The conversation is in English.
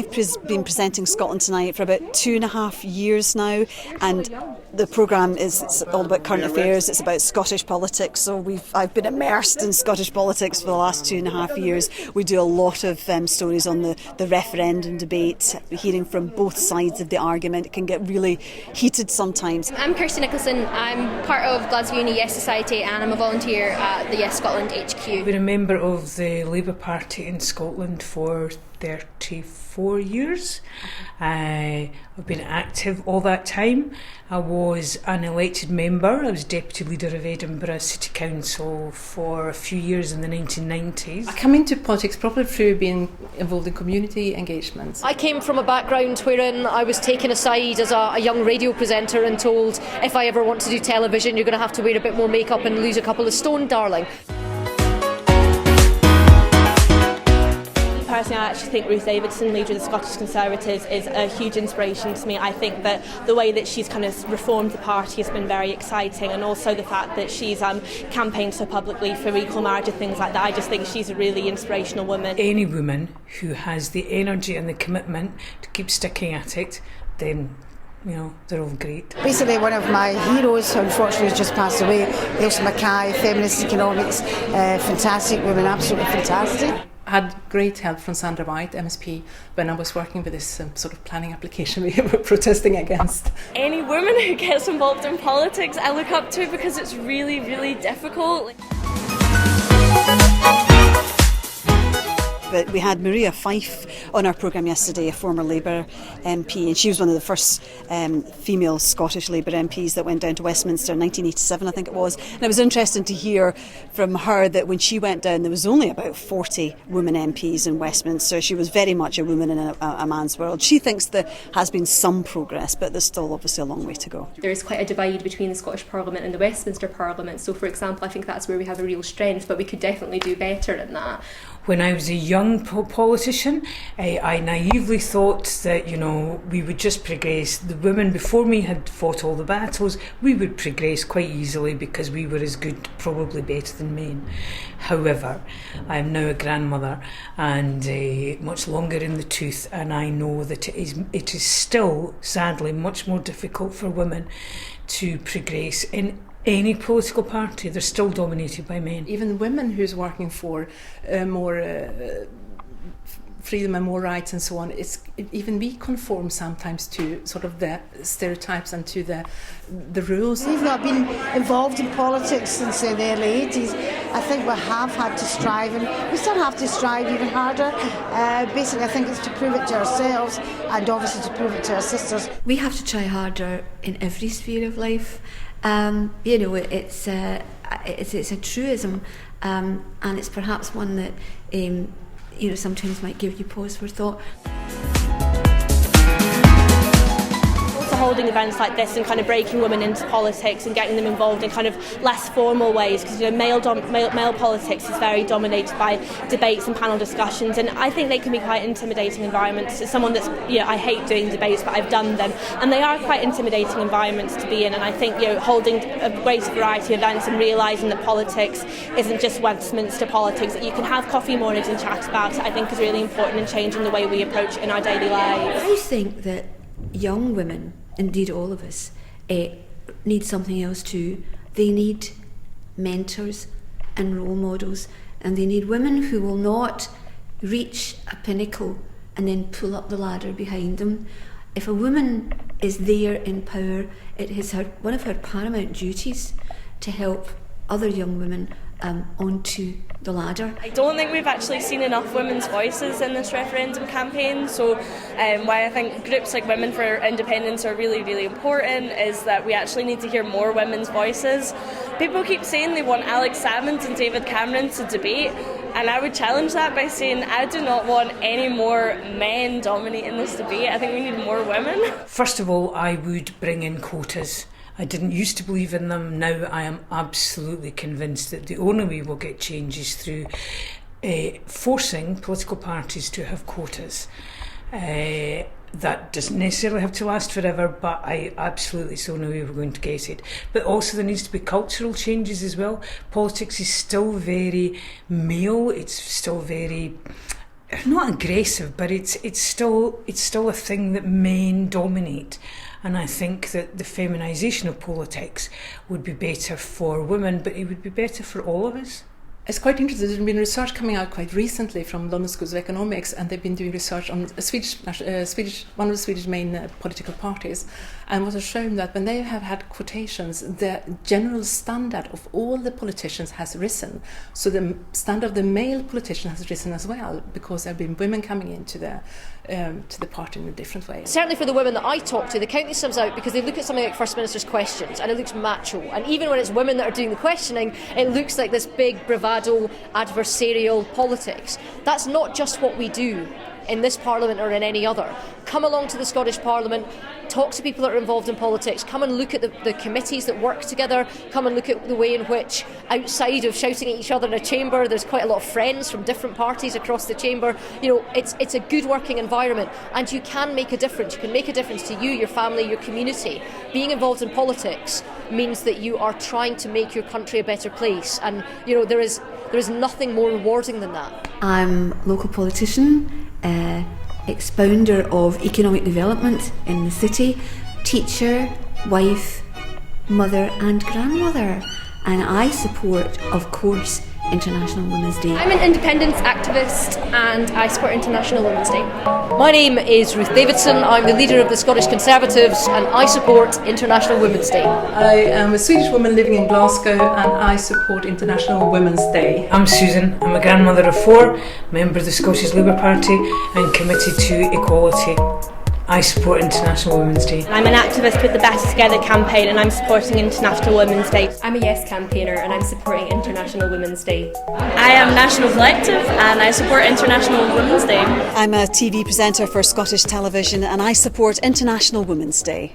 I've been presenting Scotland Tonight for about 2.5 years now, and the programme it's all about current affairs, it's about Scottish politics, so I've been immersed in Scottish politics for the last 2.5 years. We do a lot of stories on the referendum debate, hearing from both sides of the argument. It can get really heated sometimes. I'm Kirsty Nicholson, I'm part of Glasgow Uni Yes Society and I'm a volunteer at the Yes Scotland HQ. I've been a member of the Labour Party in Scotland for 34 years. I've been active all that time. I was an elected member. I was deputy leader of Edinburgh City Council for a few years in the 1990s. I came into politics probably through being involved in community engagements. I came from a background wherein I was taken aside as a young radio presenter and told, if I ever want to do television, you're going to have to wear a bit more makeup and lose a couple of stone, darling. Personally, I actually think Ruth Davidson, leader of the Scottish Conservatives, is a huge inspiration to me. I think that the way that she's kind of reformed the party has been very exciting, and also the fact that she's campaigned so publicly for equal marriage and things like that. I just think she's a really inspirational woman. Any woman who has the energy and the commitment to keep sticking at it, then they're all great. Basically, one of my heroes, unfortunately, has just passed away, Ailsa Mackay, feminist economics, fantastic woman, absolutely fantastic. I had great help from Sandra White, MSP, when I was working with this sort of planning application we were protesting against. Any woman who gets involved in politics, I look up to because it's really, really difficult. But we had Maria Fife on our programme yesterday, a former Labour MP, and she was one of the first female Scottish Labour MPs that went down to Westminster in 1987, I think it was. And it was interesting to hear from her that when she went down, there was only about 40 women MPs in Westminster. She was very much a woman in a man's world. She thinks there has been some progress, but there's still obviously a long way to go. There is quite a divide between the Scottish Parliament and the Westminster Parliament, so for example, I think that's where we have a real strength, but we could definitely do better in that. When I was a young politician, I naively thought that, we would just progress. The women before me had fought all the battles. We would progress quite easily because we were as good, probably better than men. However, I am now a grandmother and much longer in the tooth, and I know that it is still, sadly, much more difficult for women to progress in any political party. They're still dominated by men. Even women who's working for more freedom and more rights and so on, even we conform sometimes to sort of the stereotypes and to the rules. We've not been involved in politics since the early 80s. I think we have had to strive, and we still have to strive even harder. Basically, I think it's to prove it to ourselves and obviously to prove it to our sisters. We have to try harder in every sphere of life. It's a truism, and it's perhaps one that sometimes might give you pause for thought. Holding events like this and kind of breaking women into politics and getting them involved in kind of less formal ways, because male politics is very dominated by debates and panel discussions, and I think they can be quite intimidating environments. As someone that's I hate doing debates, but I've done them, and they are quite intimidating environments to be in. And I think holding a greater variety of events and realising that politics isn't just Westminster politics, that you can have coffee mornings and chat about it, I think is really important in changing the way we approach it in our daily lives. I think that young women, indeed all of us, need something else too. They need mentors and role models, and they need women who will not reach a pinnacle and then pull up the ladder behind them. If a woman is there in power, it is one of her paramount duties to help other young women onto the ladder. I don't think we've actually seen enough women's voices in this referendum campaign, so why I think groups like Women for Independence are really, really important is that we actually need to hear more women's voices. People keep saying they want Alex Salmond and David Cameron to debate, and I would challenge that by saying I do not want any more men dominating this debate. I think we need more women. First of all, I would bring in quotas. I didn't used to believe in them. Now I am absolutely convinced that the only way we'll get change is through forcing political parties to have quotas. That doesn't necessarily have to last forever, but I absolutely so know we were going to get it. But also there needs to be cultural changes as well. Politics is still very male, it's still very not aggressive, but it's still a thing that men dominate. And I think that the feminisation of politics would be better for women, but it would be better for all of us. It's quite interesting. There's been research coming out quite recently from London Schools of Economics, and they've been doing research on one of the Swedish main political parties, and what has shown that when they have had quotations, the general standard of all the politicians has risen. So the standard of the male politician has risen as well, because there have been women coming into the party in a different way. Certainly for the women that I talk to, they count these sums out because they look at something like First Minister's questions and it looks macho. And even when it's women that are doing the questioning, it looks like this big bravado, adversarial politics. That's not just what we do in this Parliament or in any other. Come along to the Scottish Parliament, talk to people that are involved in politics, come and look at the committees that work together, come and look at the way in which, outside of shouting at each other in a chamber, there's quite a lot of friends from different parties across the chamber. You know, it's a good working environment, and you can make a difference. You can make a difference to you, your family, your community. Being involved in politics means that you are trying to make your country a better place, and you know, there is nothing more rewarding than that. I'm a local politician, expounder of economic development in the city, teacher, wife, mother and grandmother, and I support, of course, International Women's Day. I'm an independence activist and I support International Women's Day. My name is Ruth Davidson, I'm the leader of the Scottish Conservatives and I support International Women's Day. I am a Swedish woman living in Glasgow and I support International Women's Day. I'm Susan, I'm a grandmother of 4, member of the Scottish Labour Party and committed to equality. I support International Women's Day. I'm an activist with the Better Together campaign and I'm supporting International Women's Day. I'm a Yes campaigner and I'm supporting International Women's Day. I am National Collective and I support International Women's Day. I'm a TV presenter for Scottish Television and I support International Women's Day.